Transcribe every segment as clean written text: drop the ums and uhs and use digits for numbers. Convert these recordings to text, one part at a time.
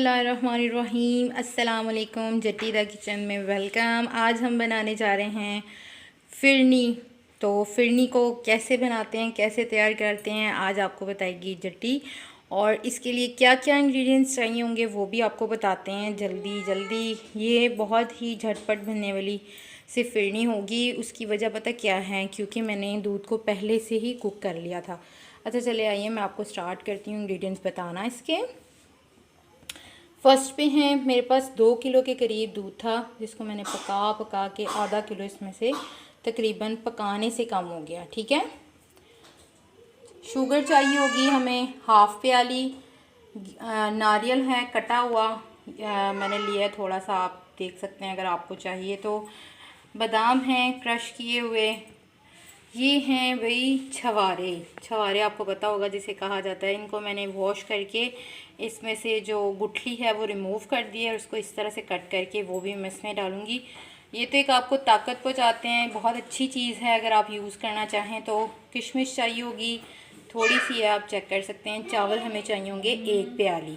बिस्मिल्लाहिर्रहमानिर्रहीम। अस्सलाम वालेकुम। जट्टी द किचन में वेलकम। आज हम बनाने जा रहे हैं फ़िरनी। तो फ़िरनी को कैसे बनाते हैं, कैसे तैयार करते हैं, आज आपको बताएगी जट्टी। और इसके लिए क्या क्या इंग्रेडिएंट्स चाहिए होंगे वो भी आपको बताते हैं जल्दी जल्दी। ये बहुत ही झटपट बनने वाली सिर्फ फ़िरनी होगी। उसकी वजह पता क्या है, क्योंकि मैंने दूध को पहले से ही कुक कर लिया था। अच्छा चले आइए मैं आपको स्टार्ट करती हूँ इंग्रेडिएंट्स बताना इसके। फर्स्ट पे हैं मेरे पास 2 किलो के करीब दूध था, जिसको मैंने पका के आधा किलो इसमें से तकरीबन पकाने से कम हो गया। ठीक है। शुगर चाहिए होगी हमें हाफ़ प्याली। नारियल है कटा हुआ, मैंने लिया थोड़ा सा, आप देख सकते हैं अगर आपको चाहिए तो। बादाम हैं क्रश किए हुए। ये हैं वही छवारे आपको पता होगा जिसे कहा जाता है। इनको मैंने वॉश करके इसमें से जो गुठली है वो रिमूव कर दी है और उसको इस तरह से कट करके वो भी मैं इसमें डालूँगी। ये तो एक आपको ताकत पहुँचाते हैं, बहुत अच्छी चीज़ है अगर आप यूज़ करना चाहें तो। किशमिश चाहिए होगी थोड़ी सी है, आप चेक कर सकते हैं। चावल हमें चाहिए होंगे 1 प्याली।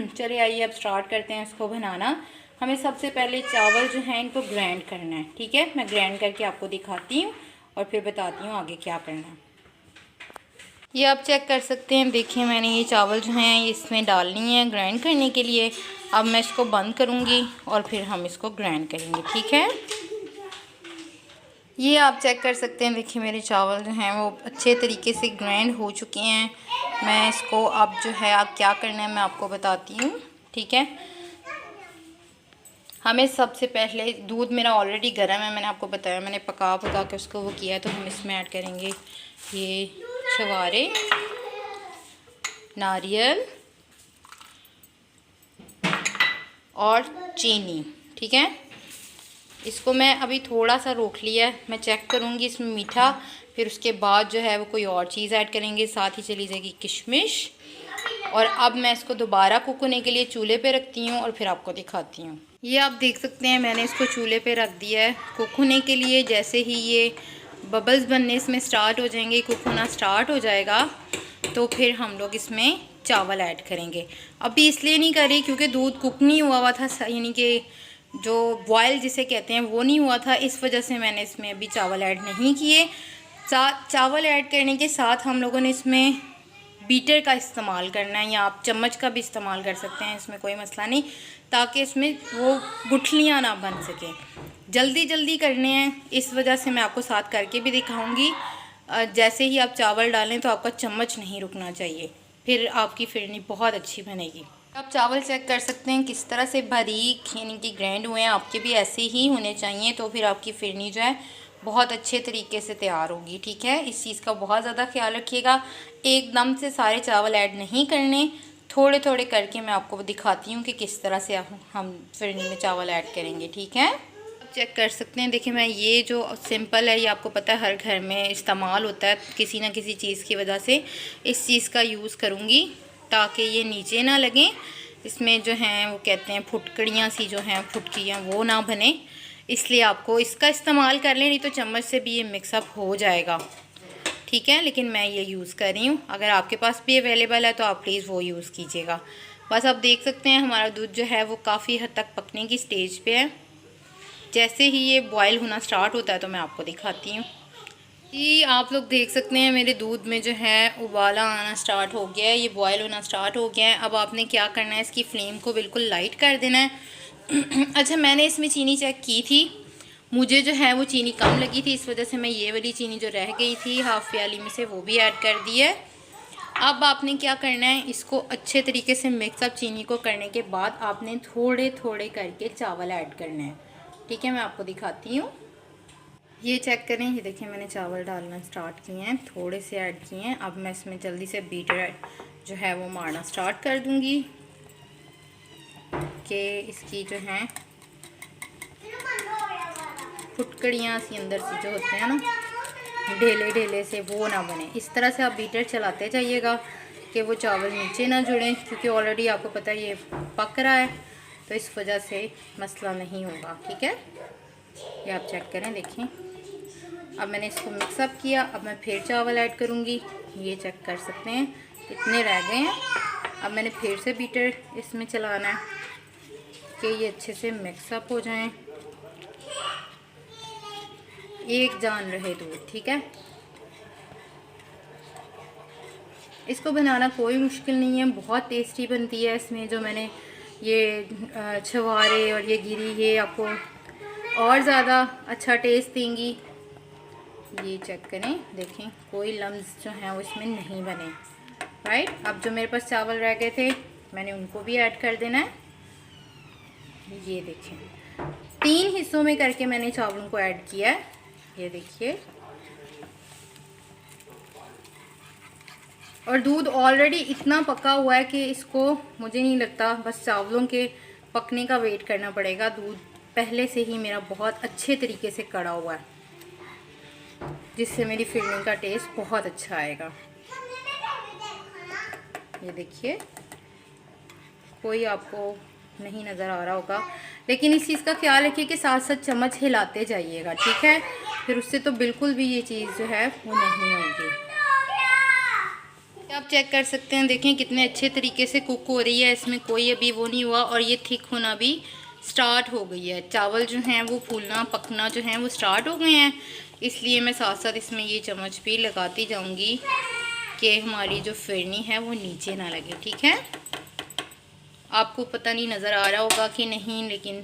चलिए आइए अब स्टार्ट करते हैं इसको बनाना। हमें सबसे पहले चावल जो हैं इनको ग्राइंड करना है। ठीक है, मैं ग्राइंड करके आपको दिखाती हूँ और फिर बताती हूँ आगे क्या करना है। ये आप चेक कर सकते हैं, देखिए मैंने ये चावल जो हैं इसमें डालनी है ग्राइंड करने के लिए। अब मैं इसको बंद करूँगी और फिर हम इसको ग्राइंड करेंगे। ठीक है, ये आप चेक कर सकते हैं, देखिए मेरे चावल जो हैं वो अच्छे तरीके से ग्राइंड हो चुके हैं। मैं इसको अब जो है आप क्या करना है मैं आपको बताती हूँ। ठीक है, हमें सबसे पहले दूध मेरा ऑलरेडी गर्म है, मैंने आपको बताया, मैंने पका के उसको वो किया है। तो हम इसमें ऐड करेंगे ये छवारे, नारियल और चीनी। ठीक है, इसको मैं अभी थोड़ा सा रोक लिया है, मैं चेक करूँगी इसमें मीठा, फिर उसके बाद जो है वो कोई और चीज़ ऐड करेंगे, साथ ही चली जाएगी किशमिश। और अब मैं इसको दोबारा कुक होने के लिए चूल्हे पे रखती हूँ और फिर आपको दिखाती हूँ। ये आप देख सकते हैं मैंने इसको चूल्हे पे रख दिया है कुक होने के लिए। जैसे ही ये बबल्स बनने इसमें स्टार्ट हो जाएंगे, कुक होना स्टार्ट हो जाएगा, तो फिर हम लोग इसमें चावल ऐड करेंगे। अभी इसलिए नहीं करी क्योंकि दूध कुक नहीं हुआ था, यानी कि जो बॉयल जिसे कहते हैं वो नहीं हुआ था, इस वजह से मैंने इसमें अभी चावल ऐड नहीं किए। चावल ऐड करने के साथ हम लोगों ने इसमें बीटर का इस्तेमाल करना है, या आप चम्मच का भी इस्तेमाल कर सकते हैं, इसमें कोई मसला नहीं, ताकि इसमें वो गुठलियाँ ना बन सकें। जल्दी जल्दी करने हैं, इस वजह से मैं आपको साथ करके भी दिखाऊंगी। जैसे ही आप चावल डालें तो आपका चम्मच नहीं रुकना चाहिए, फिर आपकी फ़िरनी बहुत अच्छी बनेगी। आप चावल चेक कर सकते हैं किस तरह से बारीक यानी कि ग्राइंड हुए हैं, आपके भी ऐसे ही होने चाहिए, तो फिर आपकी फ़िरनी जो है बहुत अच्छे तरीके से तैयार होगी। ठीक है, इस चीज़ का बहुत ज़्यादा ख्याल रखिएगा, एकदम से सारे चावल ऐड नहीं करने, थोड़े थोड़े करके मैं आपको दिखाती हूँ कि किस तरह से हम फ़िरनी में चावल ऐड करेंगे। ठीक है, चेक कर सकते हैं, देखिए मैं ये जो सिंपल है ये आपको पता है हर घर में इस्तेमाल होता है किसी ना किसी चीज़ की वजह से, इस चीज़ का यूज़ करूँगी ताकि ये नीचे ना लगें। इसमें जो हैं वो कहते हैं फुटकड़ियाँ सी जो हैं फुटकियाँ वो ना बने, इसलिए आपको इसका इस्तेमाल कर लें, नहीं तो चम्मच से भी ये मिक्सअप हो जाएगा। ठीक है, लेकिन मैं ये यूज़ कर रही हूँ, अगर आपके पास भी अवेलेबल है तो आप प्लीज़ वो यूज़ कीजिएगा। बस आप देख सकते हैं हमारा दूध जो है वो काफ़ी हद तक पकने की स्टेज पे है। जैसे ही ये बॉयल होना स्टार्ट होता है तो मैं आपको दिखाती हूँ। जी आप लोग देख सकते हैं मेरे दूध में जो है उबाला आना स्टार्ट हो गया है, ये बॉयल होना स्टार्ट हो गया है। अब आपने क्या करना है, इसकी फ्लेम को बिल्कुल लाइट कर देना है। अच्छा, मैंने इसमें चीनी चेक की थी, मुझे जो है वो चीनी कम लगी थी, इस वजह से मैं ये वाली चीनी जो रह गई थी हाफ़ प्याली में से वो भी ऐड कर दी है। अब आपने क्या करना है, इसको अच्छे तरीके से मिक्सअप चीनी को करने के बाद आपने थोड़े थोड़े करके चावल ऐड करने हैं। ठीक है, मैं आपको दिखाती हूँ, ये चेक करें, ये देखिए मैंने चावल डालना स्टार्ट किए हैं, थोड़े से ऐड किए हैं। अब मैं इसमें जल्दी से बीटर जो है वो मारना स्टार्ट कर दूंगी कि इसकी जो हैं फुटकड़ियाँ सी अंदर से जो होते हैं ना ढेले ढेले से वो ना बने। इस तरह से आप बीटर चलाते जाइएगा कि वो चावल नीचे ना जुड़ें, क्योंकि ऑलरेडी आपको पता है ये पक रहा है, तो इस वजह से मसला नहीं होगा। ठीक है, ये आप चेक करें, देखिए अब मैंने इसको मिक्सअप किया, अब मैं फिर चावल ऐड करूँगी, ये चेक कर सकते हैं कितने रह गए हैं। अब मैंने फिर से बीटर इसमें चलाना है कि ये अच्छे से मिक्सअप हो जाएं, एक जान रहे दूध। ठीक है, इसको बनाना कोई मुश्किल नहीं है, बहुत टेस्टी बनती है। इसमें जो मैंने ये छवारे और ये गिरी, ये आपको और ज़्यादा अच्छा टेस्ट देंगी। ये चेक करें, देखें कोई लम्स जो हैं वो इसमें नहीं बने। राइट, अब जो मेरे पास चावल रह गए थे मैंने उनको भी ऐड कर देना है। ये देखें 3 हिस्सों में करके मैंने चावलों को ऐड किया है। ये देखिए, और दूध ऑलरेडी इतना पका हुआ है कि इसको मुझे नहीं लगता बस चावलों के पकने का वेट करना पड़ेगा। दूध पहले से ही मेरा बहुत अच्छे तरीके से कड़ा हुआ है, जिससे मेरी फिरनी का टेस्ट बहुत अच्छा आएगा। ये देखिए, कोई आपको नहीं नज़र आ रहा होगा, लेकिन इस चीज़ का ख्याल रखिए कि साथ साथ चम्मच हिलाते जाइएगा। ठीक है, फिर उससे तो बिल्कुल भी ये चीज़ जो है वो नहीं होगी। आप चेक कर सकते हैं, देखें कितने अच्छे तरीके से कुक हो रही है, इसमें कोई अभी वो नहीं हुआ, और ये थिक होना भी स्टार्ट हो गई है। चावल जो हैं वो फूलना पकना जो हैं वो स्टार्ट हो गए हैं, इसलिए मैं साथ साथ इसमें ये चम्मच भी लगाती जाऊंगी कि हमारी जो फिरनी है वो नीचे ना लगे। ठीक है, आपको पता नहीं नज़र आ रहा होगा कि नहीं, लेकिन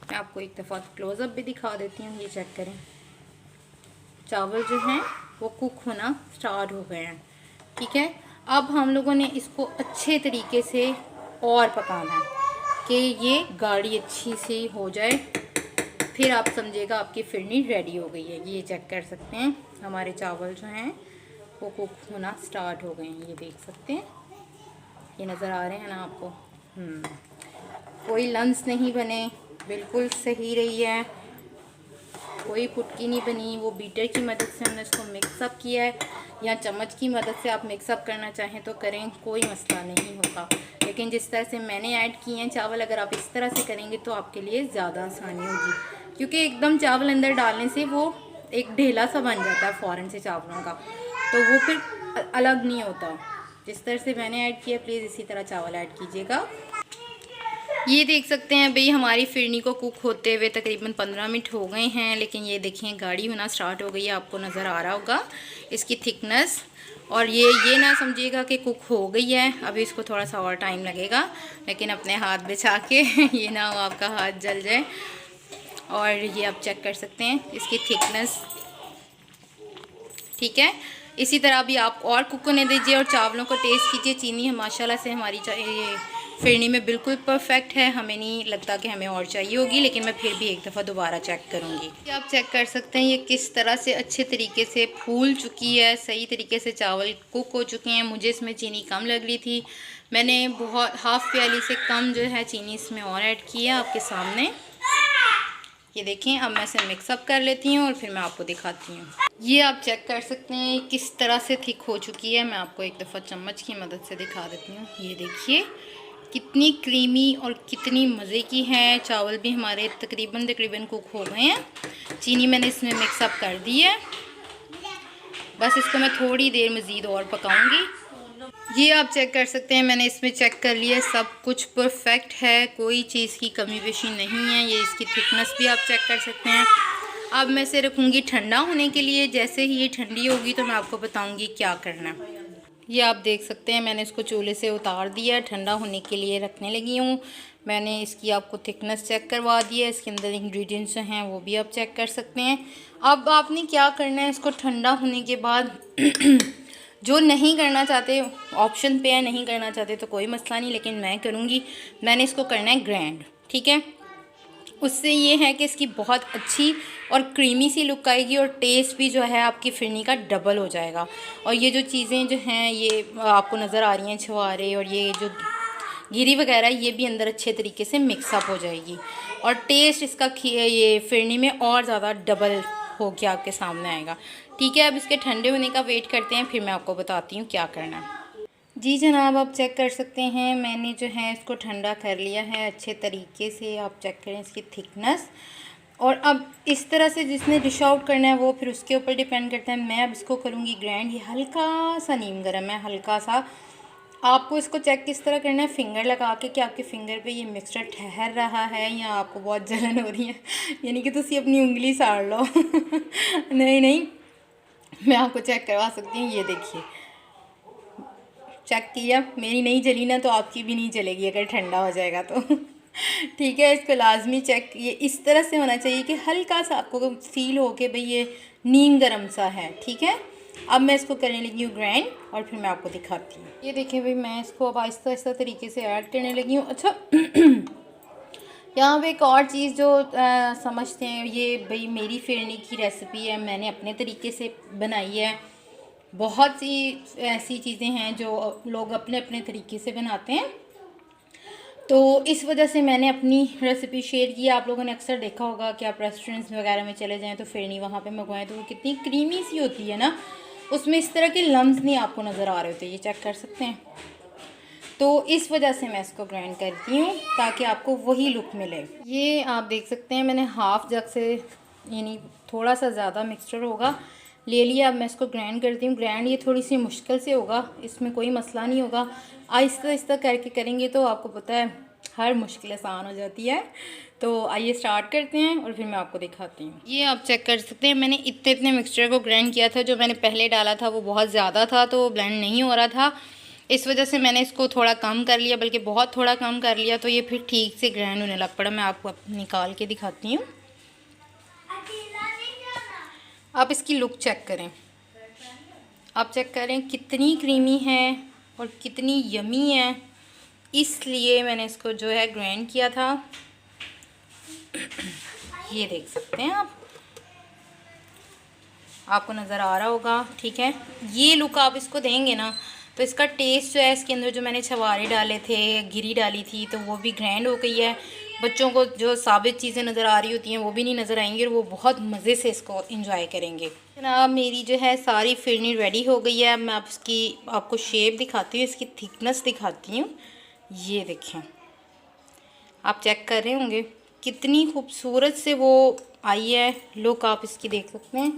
मैं आपको एक दफ़ा क्लोज़अप भी दिखा देती हूँ। ये चेक करें, चावल जो हैं वो कुक होना स्टार्ट हो गए हैं। ठीक है, अब हम लोगों ने इसको अच्छे तरीके से और पकाना है कि ये गाढ़ी अच्छी सी हो जाए, फिर आप समझिएगा आपकी फिरनी रेडी हो गई है। ये चेक कर सकते हैं हमारे चावल जो हैं वो कुक होना स्टार्ट हो गए हैं। ये देख सकते हैं, ये नज़र आ रहे हैं ना आपको। कोई लम्स नहीं बने, बिल्कुल सही रही है, कोई फुटकी नहीं बनी। वो बीटर की मदद से हमने इसको मिक्सअप किया है, या चम्मच की मदद से आप मिक्सअप करना चाहें तो करें, कोई मसला नहीं होगा। लेकिन जिस तरह से मैंने ऐड किए हैं चावल, अगर आप इस तरह से करेंगे तो आपके लिए ज़्यादा आसानी होगी, क्योंकि एकदम चावल अंदर डालने से वो एक ढेला सा बन जाता है फ़ौरन से चावलों का, तो वो फिर अलग नहीं होता। जिस तरह से मैंने ऐड किया, प्लीज़ इसी तरह चावल ऐड कीजिएगा। ये देख सकते हैं भाई, हमारी फिरनी को कुक होते हुए तकरीबन 15 मिनट हो गए हैं, लेकिन ये देखिए गाढ़ी होना स्टार्ट हो गई है। आपको नज़र आ रहा होगा इसकी थिकनेस, और ये ना समझिएगा कि कुक हो गई है, अभी इसको थोड़ा सा और टाइम लगेगा। लेकिन अपने हाथ बिछा के ये ना हो आपका हाथ जल जाए। और ये आप चेक कर सकते हैं इसकी थिकनेस। ठीक है, इसी तरह भी आप और कुक होने दीजिए और चावलों को टेस्ट कीजिए। चीनी माशाल्लाह से हमारी ये फिरनी में बिल्कुल परफेक्ट है, हमें नहीं लगता कि हमें और चाहिए होगी, लेकिन मैं फिर भी एक दफ़ा दोबारा चेक करूँगी। आप चेक कर सकते हैं ये किस तरह से अच्छे तरीके से फूल चुकी है, सही तरीके से चावल कुक हो चुके हैं। मुझे इसमें चीनी कम लग रही थी, मैंने बहुत हाफ़ प्याली से कम जो है चीनी इसमें और ऐड की है आपके सामने। ये देखें, अब मैं इसे मिक्सअप कर लेती हूँ और फिर मैं आपको दिखाती हूँ। ये आप चेक कर सकते हैं किस तरह से थिक हो चुकी है। मैं आपको एक दफ़ा चम्मच की मदद से दिखा देती हूँ। ये देखिए कितनी क्रीमी और कितनी मज़े की है। चावल भी हमारे तकरीबन कुक हो गए हैं। चीनी मैंने इसमें मिक्सअप कर दी है, बस इसको मैं थोड़ी देर मज़ीद और पकाऊंगी। ये आप चेक कर सकते हैं, मैंने इसमें चेक कर लिया, सब कुछ परफेक्ट है, कोई चीज़ की कमी पेशी नहीं है। ये इसकी थिकनेस भी आप चेक कर सकते हैं। अब मैं इसे रखूँगी ठंडा होने के लिए। जैसे ही ये ठंडी होगी तो मैं आपको बताऊँगी क्या करना है। ये आप देख सकते हैं मैंने इसको चूल्हे से उतार दिया, ठंडा होने के लिए रखने लगी हूँ। मैंने इसकी आपको थिकनेस चेक करवा दी है, इसके अंदर इंग्रेडिएंट्स जो हैं वो भी आप चेक कर सकते हैं। अब आपने क्या करना है, इसको ठंडा होने के बाद जो नहीं करना चाहते ऑप्शन पे है, नहीं करना चाहते तो कोई मसला नहीं, लेकिन मैं करूँगी। मैंने इसको करना है ग्रैंड। ठीक है, उससे ये है कि इसकी बहुत अच्छी और क्रीमी सी लुक आएगी और टेस्ट भी जो है आपकी फिरनी का डबल हो जाएगा। और ये जो चीज़ें जो हैं ये आपको नज़र आ रही हैं, छुहारे और ये जो गिरी वगैरह, ये भी अंदर अच्छे तरीके से मिक्सअप हो जाएगी और टेस्ट इसका ये फिरनी में और ज़्यादा डबल हो के आपके सामने आएगा। ठीक है, अब इसके ठंडे होने का वेट करते हैं, फिर मैं आपको बताती हूँ क्या करना है। जी जनाब, आप चेक कर सकते हैं मैंने जो है इसको ठंडा कर लिया है अच्छे तरीके से। आप चेक करें इसकी थिकनेस। और अब इस तरह से जिसने डिश आउट करना है वो फिर उसके ऊपर डिपेंड करता है। मैं अब इसको करूँगी ग्रैंड। ये हल्का सा नीम गर्म है, हल्का सा। आपको इसको चेक किस तरह करना है, फिंगर लगा के कि आपके फिंगर पे ये मिक्सचर ठहर रहा है या आपको बहुत जलन हो रही है, यानी कि तुसी अपनी उंगली साड़ लो। नहीं नहीं, मैं आपको चेक करवा सकती हूँ। ये देखिए, चेक किया, मेरी नहीं जली ना तो आपकी भी नहीं जलेगी अगर ठंडा हो जाएगा तो। ठीक है, इसको लाजमी चेक, ये इस तरह से होना चाहिए कि हल्का सा आपको फील हो के भाई ये नीम गर्म सा है। ठीक है, अब मैं इसको करने लगी हूँ ग्राइंड और फिर मैं आपको दिखाती हूँ। ये देखिए भाई, मैं इसको अब आहिस्ता आहिस्ता तरीके से ऐड करने लगी हूँ। अच्छा, यहाँ पे एक और चीज़ जो समझते हैं, ये भाई मेरी फिरनी की रेसिपी है, मैंने अपने तरीके से बनाई है। बहुत सी ऐसी चीज़ें हैं जो लोग अपने अपने तरीके से बनाते हैं, तो इस वजह से मैंने अपनी रेसिपी शेयर की। आप लोगों ने अक्सर देखा होगा कि आप रेस्टोरेंट्स वगैरह में चले जाएं तो फिरनी वहाँ पे मंगवाएं तो वो कितनी क्रीमी सी होती है ना, उसमें इस तरह के लम्स नहीं आपको नज़र आ रहे होते, ये चेक कर सकते हैं। तो इस वजह से मैं इसको ग्राइंड करती हूँ ताकि आपको वही लुक मिले। ये आप देख सकते हैं, मैंने हाफ जग से यानी थोड़ा सा ज़्यादा मिक्सचर होगा ले लिया। अब मैं इसको ग्राइंड करती हूँ। ग्राइंड ये थोड़ी सी मुश्किल से होगा, इसमें कोई मसला नहीं होगा, आहिस्ता आहिस्ता करके करेंगे तो आपको पता है हर मुश्किल आसान हो जाती है। तो आइए स्टार्ट करते हैं और फिर मैं आपको दिखाती हूँ। ये आप चेक कर सकते हैं, मैंने इतने मिक्सचर को ग्राइंड किया था। जो मैंने पहले डाला था वो बहुत ज़्यादा था तो ब्लेंड नहीं हो रहा था, इस वजह से मैंने इसको थोड़ा कम कर लिया, बल्कि बहुत थोड़ा कम कर लिया, तो ये फिर ठीक से ग्राइंड होने लग पड़ा। मैं आपको निकाल के दिखाती हूँ। आप इसकी लुक चेक करें, आप चेक करें कितनी क्रीमी है और कितनी यमी है, इसलिए मैंने इसको जो है ग्राइंड किया था। ये देख सकते हैं आप, आपको नज़र आ रहा होगा। ठीक है, ये लुक आप इसको देंगे ना तो इसका टेस्ट जो है, इसके अंदर जो मैंने छवारे डाले थे, गिरी डाली थी, तो वो भी ग्राइंड हो गई है। बच्चों को जो साबित चीज़ें नज़र आ रही होती हैं वो भी नहीं नज़र आएंगी और वो बहुत मज़े से इसको इंजॉय करेंगे। जनाब मेरी जो है सारी फिरनी रेडी हो गई है। मैं आपको शेप दिखाती हूँ, इसकी थिकनेस दिखाती हूँ। ये देखें, आप चेक कर रहे होंगे कितनी खूबसूरत से वो आई है, लुक आप इसकी देख सकते हैं।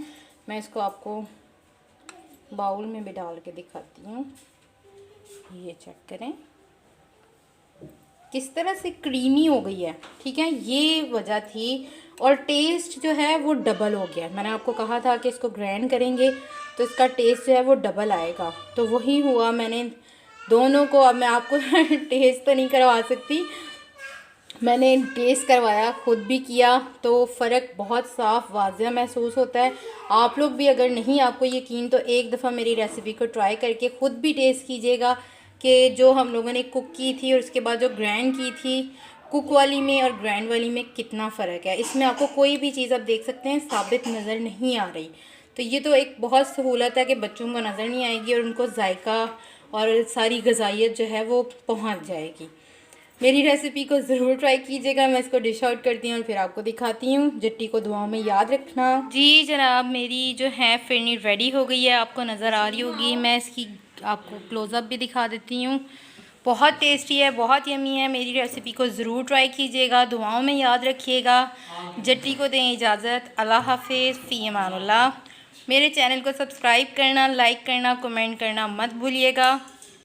मैं इसको आपको बाउल में भी डाल के दिखाती हूँ। ये चेक करें किस तरह से क्रीमी हो गई है। ठीक है, ये वजह थी, और टेस्ट जो है वो डबल हो गया। मैंने आपको कहा था कि इसको ग्राइंड करेंगे तो इसका टेस्ट जो है वो डबल आएगा, तो वही हुआ। मैंने दोनों को, अब मैं आपको टेस्ट तो नहीं करवा सकती, मैंने टेस्ट करवाया, ख़ुद भी किया, तो फ़र्क बहुत साफ़ वाज़ेह महसूस होता है। आप लोग भी अगर नहीं आपको यकीन तो एक दफ़ा मेरी रेसिपी को ट्राई करके ख़ुद भी टेस्ट कीजिएगा कि जो हम लोगों ने कुक की थी और उसके बाद जो ग्राइंड की थी, कुक वाली में और ग्राइंड वाली में कितना फ़र्क है। इसमें आपको कोई भी चीज़ आप देख सकते हैं साबित नज़र नहीं आ रही, तो ये तो एक बहुत सहूलत है कि बच्चों को नज़र नहीं आएगी और उनको जायका और सारी ग़िज़ाइयत जो है वो पहुँच जाएगी। मेरी रेसिपी को ज़रूर ट्राई कीजिएगा। मैं इसको डिश आउट करती हूँ और फिर आपको दिखाती हूँ। जट्टी को दुआओं में याद रखना। जी जनाब, मेरी जो है फिरनी रेडी हो गई है, आपको नज़र आ रही होगी। मैं इसकी आपको क्लोज़अप भी दिखा देती हूँ। बहुत टेस्टी है, बहुत यमी है। मेरी रेसिपी को ज़रूर ट्राई कीजिएगा, दुआओं में याद रखिएगा। जट्टी को दें इजाज़त। अल्लाह हाफ़िज़, फ़ी अमानुल्लाह। मेरे चैनल को सब्सक्राइब करना, लाइक करना, कमेंट करना मत भूलिएगा।